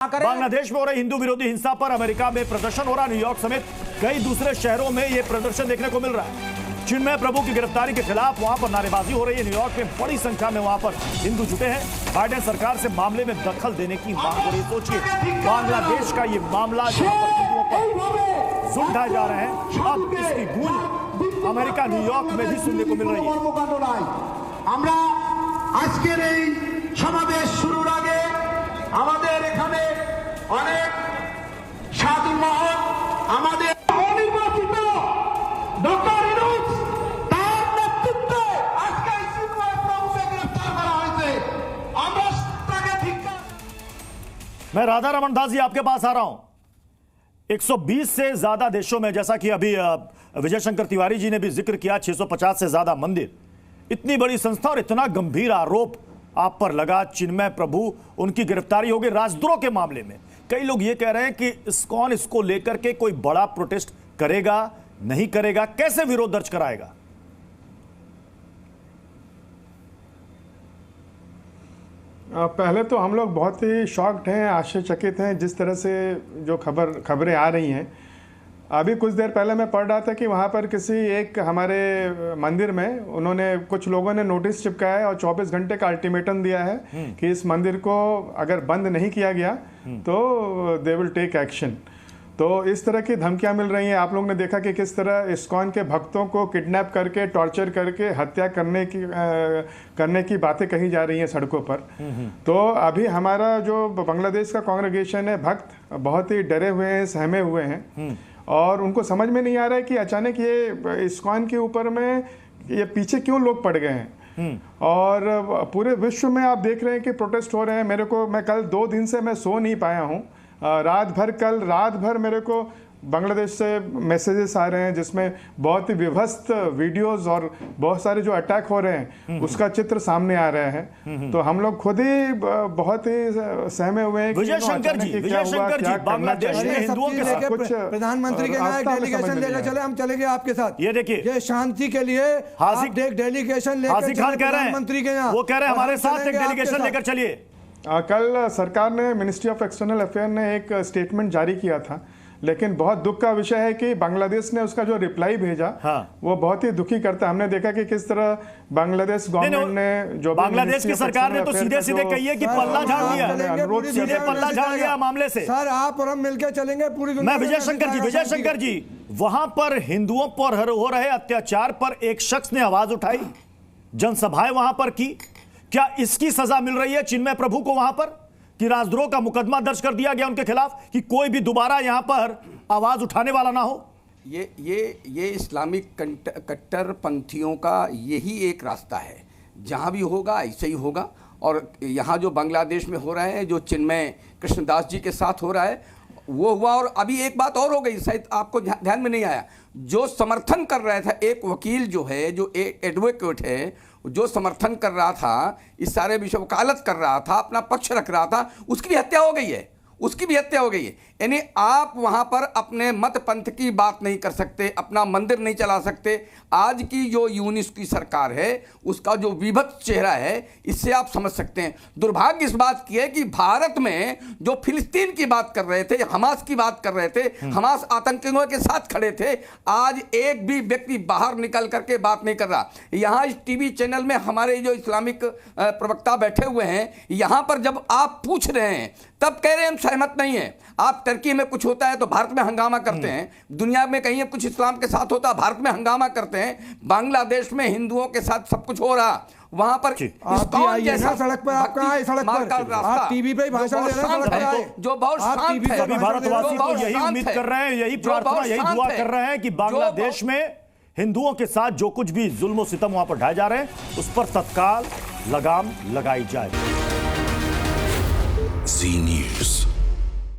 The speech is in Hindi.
बांग्लादेश में हो रही हिंदू विरोधी हिंसा पर अमेरिका में प्रदर्शन हो रहा। न्यूयॉर्क समेत कई दूसरे शहरों में यह प्रदर्शन देखने को मिल रहा है। चिन्मय प्रभु की गिरफ्तारी के खिलाफ वहां पर नारेबाजी हो रही है। न्यूयॉर्क में बड़ी संख्या में वहां पर हिंदू जुटे हैं। बाइडेन सरकार से मामले में दखल देने की मांग हो रही है। सोचिए, बांग्लादेश का ये मामला जहां पर हिंदुओं पर जुल्म ढाए जा रहे हैं, अब इसकी गूंज अमेरिका न्यूयॉर्क में भी सुनने को मिल रही है। আজকের এই সমাবেশ শুরুর আগে আমাদের এখানে অনেক সাধু মহৎ আমাদের নির্বাচিত ডক্টর ইউনূস তার নেতৃত্বে আজকে চিন্ময় প্রভুকে গ্রেফতার করা হয়েছে। আমরা তাকে ধিক্কার। मैं राधा रमन दास जी आपके पास आ रहा हूं। 120 से ज्यादा देशों में, जैसा कि अभी विजय शंकर तिवारी जी ने भी जिक्र किया, 650 से ज्यादा मंदिर, इतनी बड़ी संस्था और इतना गंभीर आरोप आप पर लगा। चिन्मय प्रभु, उनकी गिरफ्तारी हो गई राजद्रोह के मामले में। कई लोग ये कह रहे हैं कि इस्कॉन इसको लेकर के कोई बड़ा प्रोटेस्ट करेगा, नहीं करेगा, कैसे विरोध दर्ज कराएगा? पहले तो हम लोग बहुत ही शॉक्ड हैं, आश्चर्यचकित हैं जिस तरह से जो खबरें आ रही हैं। अभी कुछ देर पहले मैं पढ़ रहा था कि वहाँ पर किसी एक हमारे मंदिर में उन्होंने, कुछ लोगों ने नोटिस चिपकाया है और 24 घंटे का अल्टीमेटम दिया है कि इस मंदिर को अगर बंद नहीं किया गया तो दे विल टेक एक्शन। तो इस तरह की धमकियां मिल रही हैं। आप लोगों ने देखा कि किस तरह इस्कॉन के भक्तों को किडनैप करके, टॉर्चर करके हत्या करने की बातें कही जा रही हैं सड़कों पर। तो अभी हमारा जो बांग्लादेश का कांग्रेगेशन है, भक्त बहुत ही डरे हुए हैं, सहमे हुए हैं और उनको समझ में नहीं आ रहा है कि अचानक ये इस्कॉन के ऊपर में ये पीछे क्यों लोग पड़ गए हैं। और पूरे विश्व में आप देख रहे हैं कि प्रोटेस्ट हो रहे हैं। मैं कल 2 दिन से मैं सो नहीं पाया हूँ। कल रात भर मेरे को बांग्लादेश से मैसेजेस आ रहे हैं जिसमें बहुत ही विभत्स वीडियोस और बहुत सारे जो अटैक हो रहे हैं उसका चित्र सामने आ रहा है। तो हम लोग खुद ही बहुत ही सहमे हुए हैं। विजय शंकर जी, बांग्लादेश में हिंदुओं के साथ कुछ प्रधानमंत्री के यहाँ डेलीगेशन लेकर चले, हम चलेंगे आपके साथ। ये देखिए, ये शांति के लिए आप एक डेलीगेशन लेकर चले प्रधानमंत्री के यहाँ। वो कह रहे हैं हमारे साथ एक डेलीगेशन लेकर चलिए। कल सरकार ने, मिनिस्ट्री ऑफ एक्सटर्नल अफेयर ने एक स्टेटमेंट जारी किया था, लेकिन बहुत दुख का विषय है कि बांग्लादेश ने उसका जो रिप्लाई भेजा वो बहुत ही दुखी करता है। हमने देखा कि किस तरह बांग्लादेश गवर्नमेंट ने, जो बांग्लादेश की सरकार ने तो सीधे सीधे कही है कि पल्ला झाड़ दिया, सीधे पल्ला झाड़ दिया मामले से। सर आप और हम मिलकर चलेंगे पूरी दुनिया। मैं विजय शंकर जी, वहां पर हिंदुओं पर हो रहे अत्याचार पर एक शख्स ने आवाज उठाई, जनसभाएं वहां पर की। क्या इसकी सजा मिल रही है चिन्मय प्रभु को वहां पर कि राजद्रोह का मुकदमा दर्ज कर दिया गया उनके खिलाफ, कि कोई भी दोबारा यहां पर आवाज उठाने वाला ना हो? ये इस्लामिक कट्टरपंथियों का यही एक रास्ता है। जहां भी होगा ऐसे ही होगा। और यहां जो बांग्लादेश में हो रहे हैं, जो चिन्मय कृष्णदास जी के साथ हो रहा है वो हुआ। और अभी एक बात और हो गई, शायद आपको ध्यान में नहीं आया, जो समर्थन कर रहा था एक वकील जो है, जो एक एडवोकेट है, जो समर्थन कर रहा था, इस सारे विषय वकालत कर रहा था, अपना पक्ष रख रहा था, उसकी भी हत्या हो गई है। उसकी भी हत्या हो गई है। यानी आप वहाँ पर अपने मत पंथ की बात नहीं कर सकते, अपना मंदिर नहीं चला सकते। आज की जो यूनिस की सरकार है उसका जो विभत्स चेहरा है, इससे आप समझ सकते हैं। दुर्भाग्य इस बात की है कि भारत में जो फिलिस्तीन की बात कर रहे थे, हमास की बात कर रहे थे, हमास आतंकियों के साथ खड़े थे, आज एक भी व्यक्ति बाहर निकल करके बात नहीं कर रहा। यहाँ इस टीवी चैनल में हमारे जो इस्लामिक प्रवक्ता बैठे हुए हैं, यहाँ पर जब आप पूछ रहे हैं तब कह रहे हैं हम सहमत नहीं है। आप टर्की में कुछ होता है तो भारत में हंगामा करते हैं, दुनिया में कहीं कुछ इस्लाम के साथ होता है भारत में हंगामा करते हैं। बांग्लादेश में हिंदुओं के साथ सब कुछ हो रहा, वहां पर सड़क पर आप कहाँ है? सड़क पर आप टीवी पे भाषण दे रहे हैं, जो बहुत शांत है। सभी भारतवासी तो यही उम्मीद कर रहे हैं, यही प्रार्थना, यही दुआ कर रहे हैं कि बांग्लादेश में हिंदुओं के साथ जो कुछ भी जुल्म सितम वहां पर ढाए जा रहे हैं उस पर तत्काल लगाम लगाई जाए। जी न्यूज़।